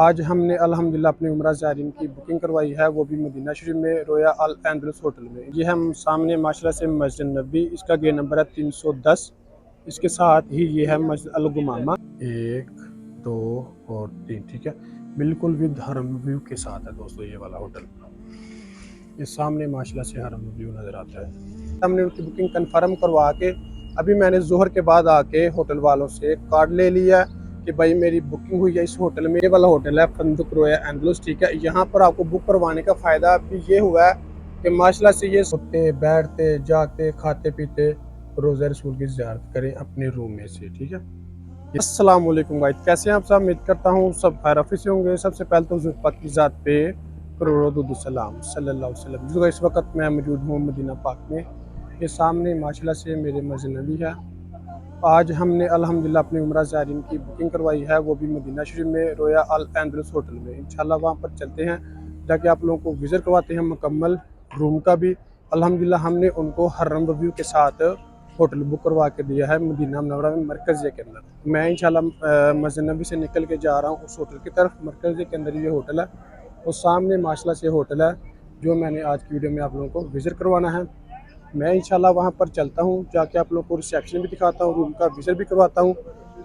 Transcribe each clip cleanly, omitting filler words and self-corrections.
आज हमने अल्हम्दुलिल्लाह अपनी उम्रा ज़ायरीन की बुकिंग करवाई है, वो भी मदीना शरीफ में रोया अल एंदलुस होटल में। ये हम सामने माशाल्लाह से मस्जिद नबी, इसका गेट नंबर है 310। इसके साथ ही ये है मस्जिद अल गुमामा 1 2 और 3, ठीक है, बिल्कुल विद हरम व्यू के साथ है दोस्तों ये वाला होटल। ये सामने माशाल्लाह से हरम व्यू नज़र आता है। हमने उनकी बुकिंग कन्फर्म करवा के अभी मैंने ज़ोहर के बाद आके होटल वालों से कार्ड ले लिया कि भाई मेरी बुकिंग हुई है इस होटल में। ये वाला होटल है फंदुक रोया एंदलुस, ठीक है। यहाँ पर आपको बुक करवाने का फ़ायदा भी ये हुआ है कि माशाल्लाह से ये सोते बैठते जागते खाते पीते रोज़ा रसूल की ज़ियारत करें अपने रूम में से, ठीक है। अस्सलाम वालेकुम गाइस, कैसे हैं आप सब? उम्मीद करता हूँ सब खैरियत से होंगे। सबसे पहले तो हुज़ूर पाक की ज़ात पे करोड़ों दुरूद सलाम सल्लल्लाहु अलैहि वसल्लम। जो इस वक्त मैं मौजूद हूँ मदीना पाक में। ये सामने माशाल्लाह से मेरे मस्जिद नबी है। आज हमने अल्हम्दुलिल्लाह अपनी उम्रा ज़ायरीन की बुकिंग करवाई है, वो भी मदीना शरीफ में रोया अल एंदलुस होटल में। इंशाल्लाह वहाँ पर चलते हैं, जाके आप लोगों को विज़िट करवाते हैं मुकम्मल रूम का भी। अल्हम्दुलिल्लाह हमने उनको हरम व्यू के साथ होटल बुक करवा के दिया है मदीना मुनव्वरा में मरकज़ के अंदर। मैं इंशाल्लाह मस्जिद नबी से निकल के जा रहा हूँ उस होटल की तरफ। मरकज़ के अंदर ये होटल है और सामने माशाल्लाह से होटल है जो मैंने आज की वीडियो में आप लोगों को विज़िट करवाना है। मैं इंशाल्लाह वहाँ पर चलता हूँ, जाके आप लोगों को रिसेप्शन भी दिखाता हूँ, रूम का विज़िट भी करवाता हूँ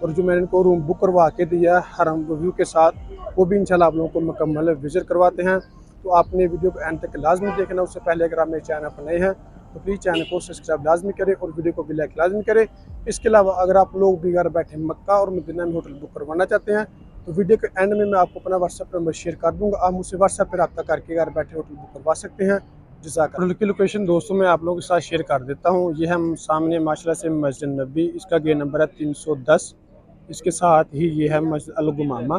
और जो मैंने इनको रूम बुक करवा के दिया है हरम व्यू के साथ, वो भी इंशाल्लाह आप लोगों को मुकम्मल विज़िट करवाते हैं। तो आपने वीडियो को एंड तक लाजमी देखना। उससे पहले अगर आप मेरे चैनल पर नए हैं तो प्लीज़ चैनल को सब्सक्राइब लाजमी करें और वीडियो को भी लाइक लाजमी करें। इसके अलावा अगर आप लोग भी घर बैठे मक्का और मदीना में होटल बुक करवाना चाहते हैं तो वीडियो के एंड में मैं आपको अपना व्हाट्सएप नंबर शेयर कर दूँगा। आप मुझसे व्हाट्सएप पर रब्ता करके घर बैठे होटल बुक करवा सकते हैं। होटल की लोकेशन दोस्तों मैं आप लोगों के साथ शेयर कर देता हूँ। ये हम सामने माशाल्लाह से मस्जिद नबी, इसका गेट नंबर है 310। इसके साथ ही ये है मस्जिद अल गुमामा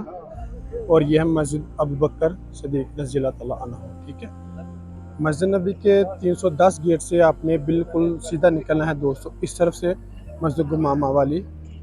और ये है मस्जिद अबू बकर सदीक रज़ियल्लाहु तआला अन्हु, ठीक है। मस्जिद नबी के 310 गेट से आपने बिल्कुल सीधा निकलना है दोस्तों इस तरफ से मस्जिद गुमामा वाली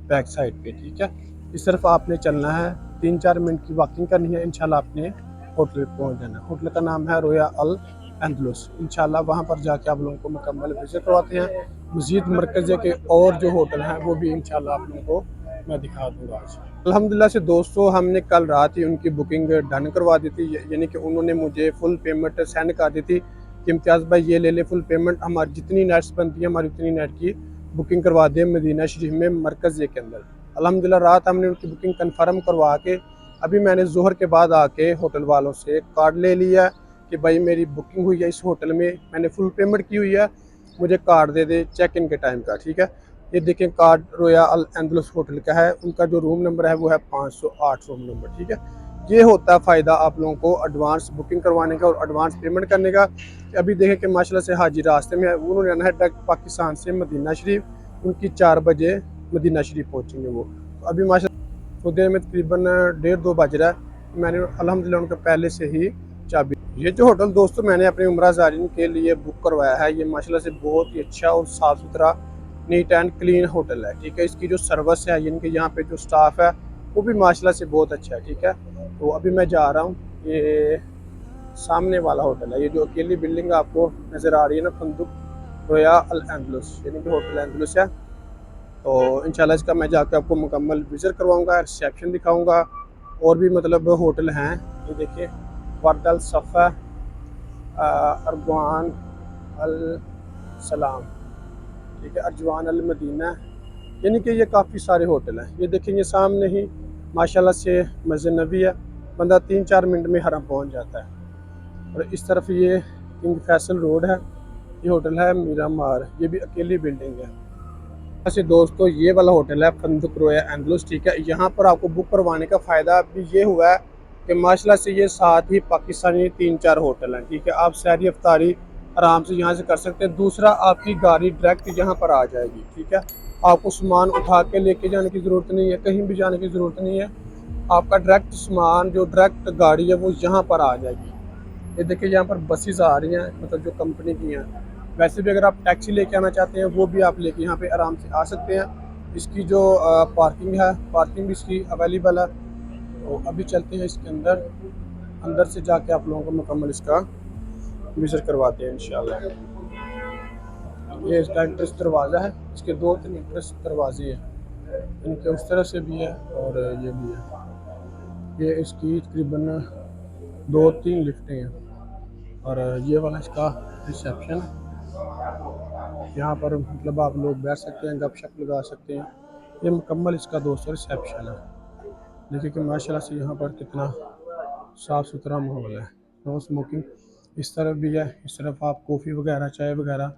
बैक साइड पे, ठीक है। इस तरफ आपने चलना है, 3-4 मिनट की वॉकिंग करनी है, इंशाल्लाह आपने होटल पहुंच जाना है। होटल का नाम है रोया अल एंदलुस। इंशाल्लाह वहाँ पर जाके आप लोगों को मुकम्मल विजिट करवाते हैं। मज़ीद मरकज़ के और जो होटल हैं वो भी इंशाल्लाह आप लोगों को मैं दिखा दूँगा आज। अल्हम्दुलिल्लाह से दोस्तों हमने कल रात ही उनकी बुकिंग डन करवा दी थी, यानी कि उन्होंने मुझे फुल पेमेंट सेंड कर दी थी कि इम्तियाज़ भाई ये ले ले फुल पेमेंट, हमारी जितनी नेट्स बनती है हमारी उतनी नेट की बुकिंग करवा दें मदीना शरीफ में मरकज़ के अंदर। अल्हम्दुलिल्लाह रात हमने उनकी बुकिंग कन्फर्म करवा के अभी मैंने ज़ोहर के बाद आके होटल वालों से कार्ड ले लिया कि भाई मेरी बुकिंग हुई है इस होटल में, मैंने फुल पेमेंट की हुई है, मुझे card they they check in के टाइम का, ठीक है। ये देखें कार्ड रोया अल एंदलुस होटल का है, उनका जो रूम नंबर है वो है 508 रूम नंबर, ठीक है। ये होता है फ़ायदा आप लोगों को एडवांस बुकिंग करवाने का और एडवांस पेमेंट करने का। अभी देखें कि माशाल्लाह से हाजी रास्ते में है, उन्होंने आना है डायरेक्ट पाकिस्तान से मदीना शरीफ। उनकी 4 बजे मदीना शरीफ पहुँचेंगे वो। तो अभी माशाल्लाह थोड़ी देर में तकरीबन 1:30-2 बज रहा है। मैंने अल्हम्दुलिल्लाह उनका पहले से ही चाबी। ये जो होटल दोस्तों मैंने अपनी उम्रा ज़ायरीन के लिए बुक करवाया है, ये माशाल्लाह से बहुत ही अच्छा और साफ़ सुथरा नीट एंड क्लीन होटल है, ठीक है। इसकी जो सर्विस है यानी कि यहाँ पे जो स्टाफ है वो भी माशाल्लाह से बहुत अच्छा है, ठीक है। तो अभी मैं जा रहा हूँ, ये सामने वाला होटल है, ये जो अकेली बिल्डिंग आपको नज़र आ रही है ना, फंदुक रोया अल एंदलुस यानी कि होटल एंदलुस है। तो इंशाल्लाह इसका मैं जाकर आपको मुकम्मल विज़िट करवाऊँगा, रिसेप्शन दिखाऊँगा और भी मतलब होटल हैं। ये देखिए वर्द अल सफ़ा, अरगवान अल सलाम, ठीक है, अर्जवान अल मदीना, यानी कि ये काफ़ी सारे होटल हैं। ये देखें ये सामने ही माशाल्लाह से मस्जिद नबी है, बंदा 3-4 मिनट में हरम पहुंच जाता है। और इस तरफ ये किंग फैसल रोड है, ये होटल है मीरामार, ये भी अकेली बिल्डिंग है। ऐसे दोस्तों ये वाला होटल है फंदुक रोया एंदलुस, ठीक है। यहाँ पर आपको बुक करवाने का फ़ायदा भी ये हुआ है कि माशाल्लाह से ये साथ ही पाकिस्तानी 3-4 होटल हैं, ठीक है। आप सैरी अफ्तारी आराम से यहाँ से कर सकते हैं। दूसरा आपकी गाड़ी डायरेक्ट यहाँ पर आ जाएगी, ठीक है। आपको सामान उठा के लेके जाने की ज़रूरत नहीं है, कहीं भी जाने की ज़रूरत नहीं है। आपका डायरेक्ट सामान जो डायरेक्ट गाड़ी है वो यहाँ पर आ जाएगी। ये देखिए यहाँ पर बसेस आ रही हैं, मतलब जो कंपनी की हैं। वैसे भी अगर आप टैक्सी लेके आना चाहते हैं वो भी आप लेके यहाँ पे आराम से आ सकते हैं। इसकी जो पार्किंग है, पार्किंग भी इसकी अवेलेबल है। तो अभी चलते हैं इसके अंदर, अंदर से जाके आप लोगों को मुकम्मल इसका विज़िट करवाते हैं इंशाल्लाह। ये इसका एंट्रेंस दरवाज़ा है, इसके 2-3 एंट्रेंस दरवाजे हैं, इनके उस तरह से भी है और ये भी है। ये इसकी तकरीबन 2-3 लिफ्टें हैं और ये वाला इसका रिसेप्शन है। यहाँ पर मतलब आप लोग बैठ सकते हैं, गपशप लगा सकते हैं। ये मुकम्मल इसका दोस्तों रिसेप्शन है। देखिए कि माशाल्लाह से यहाँ पर कितना साफ़ सुथरा माहौल है। नो स्मोकिंग इस तरफ भी है, इस तरफ आप कॉफ़ी वगैरह, चाय वगैरह।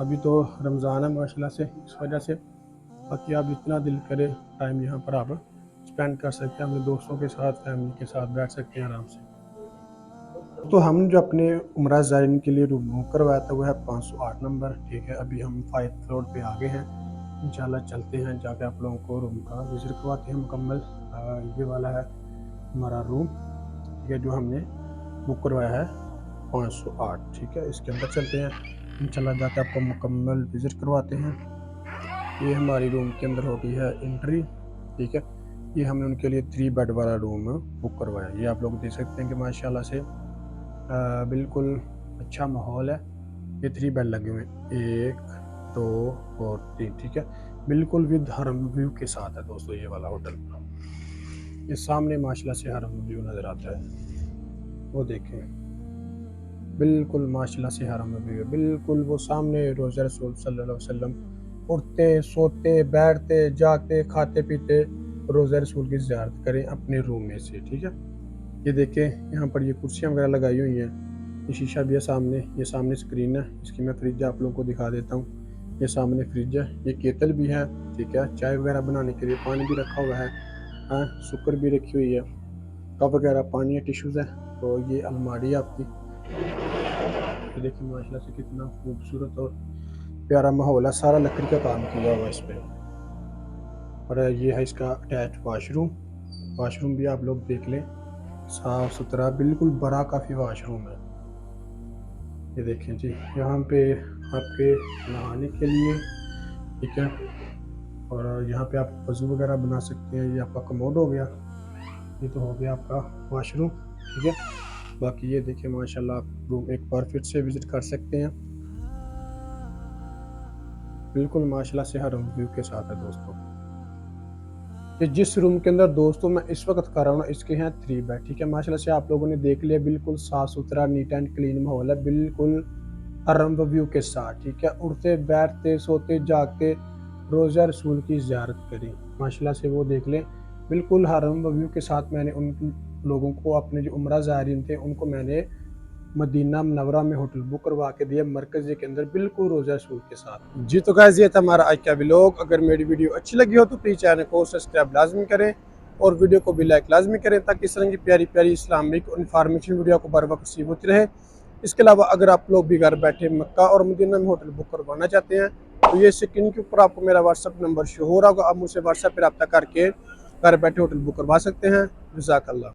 अभी तो रमज़ान है माशाल्लाह से, इस वजह से। बाकी आप जितना दिल करे टाइम यहाँ पर आप स्पेंड कर सकते हैं, अपने दोस्तों के साथ, फैमिली के साथ बैठ सकते हैं आराम से। तो हम जो अपने उम्रा ज़ायरीन के लिए रूम बुक करवाया था वो है 508 नंबर, ठीक है। अभी हम 5th फ्लोर पे आ गए हैं। इंशाल्लाह चलते हैं, जाके आप लोगों को रूम का विज़िट करवाते हैं मुकम्मल। ये वाला है हमारा रूम, ठीक है, जो हमने बुक करवाया है 508, ठीक है। इसके अंदर चलते हैं, इंशाल्लाह जाके आपको मुकम्मल विज़िट करवाते हैं। ये हमारी रूम के अंदर हो गई है एंट्री, ठीक है। ये हमने उनके लिए 3 बेड वाला रूम बुक करवाया। ये आप लोग देख सकते हैं कि माशाल्लाह से बिल्कुल अच्छा माहौल है। ये 3 बेड लगे हुए हैं, 1, 2 और 3, ठीक है। बिल्कुल विद हरम व्यू के साथ है दोस्तों ये वाला होटल। ये सामने माशाल्लाह से हरम व्यू नज़र आता है, वो देखें, बिल्कुल माशाल्लाह से हरम व्यू है। बिल्कुल वो सामने रोज़ा रसूल सल्लल्लाहु अलैहि वसल्लम उठते, सोते, बैठते, जागते, खाते पीते रोज़ा रसूल की ज़ियारत करें अपने रूम में से, ठीक है। ये देखें यहाँ पर ये कुर्सियाँ वगैरह लगाई हुई हैं। ये शीशा भी है सामने, ये सामने स्क्रीन है। इसकी मैं फ्रिज आप लोगों को दिखा देता हूँ। ये सामने फ्रिज है, ये केतल भी है, ठीक है। चाय वगैरह बनाने के लिए पानी भी रखा हुआ है, हाँ, शुक्र भी रखी हुई है, कप वगैरह, पानी है, टिश्यूज़ है। तो ये अलमारी है आपकी। ये देखिए माशाल्लाह से कितना खूबसूरत और प्यारा माहौल है, सारा लकड़ी का काम किया हुआ है इस पर। और ये है इसका अटैच वाशरूम। वाशरूम भी आप लोग देख लें, साफ़ सुथरा, बिल्कुल बड़ा काफ़ी वाशरूम है। ये देखें जी, यहाँ पे आपके नहाने के लिए, ठीक है। और यहाँ पे आप वज़ू वगैरह बना सकते हैं। ये आपका कमोड हो गया, ये तो हो गया आपका वाशरूम, ठीक है। बाकी ये देखिए माशाल्लाह आप रूम एक बार फिर से विज़िट कर सकते हैं। बिल्कुल माशाल्लाह से हर व्यू के साथ है दोस्तों। ये जिस रूम के अंदर दोस्तों मैं इस वक्त कर रहा हूँ ना, इसके हैं 3 बेड, ठीक है। माशाल्लाह से आप लोगों ने देख लिया, बिल्कुल साफ़ सुथरा, नीट एंड क्लीन माहौल है, बिल्कुल हरम व्यू के साथ, ठीक है। उठते, बैठते, सोते, जागते रोज़ा रसूल की ज़ियारत करी, माशाल्लाह से वो देख लें। बिल्कुल हरम व्यू के साथ मैंने उन लोगों को, अपने जो उम्रा ज़ायरीन थे, उनको मैंने मदीना मुनव्वरा में होटल बुक करवा के दिया, मरकज़ के अंदर, बिल्कुल रोज़ा रसूल के साथ। जी तो गाइस ये था हमारा आज का व्लॉग। अगर मेरी वीडियो अच्छी लगी हो तो प्लीज़ चैनल को सब्सक्राइब लाजमी करें और वीडियो को भी लाइक लाजमी करें, ताकि इस तरह की प्यारी प्यारी इस्लामिक और इन्फॉर्मेशन वीडियो को बर वक्त रिसीव होती रहे। इसके अलावा अगर आप लोग भी घर बैठे मक्का और मदीना में होटल बुक करवाना चाहते हैं तो ये स्क्रीन के ऊपर आपको मेरा व्हाट्सअप नंबर शो हो रहा होगा, आप मुझसे व्हाट्सएप पर रब्ता करके घर बैठे होटल बुक करवा सकते हैं। जज़ाकल्लाह।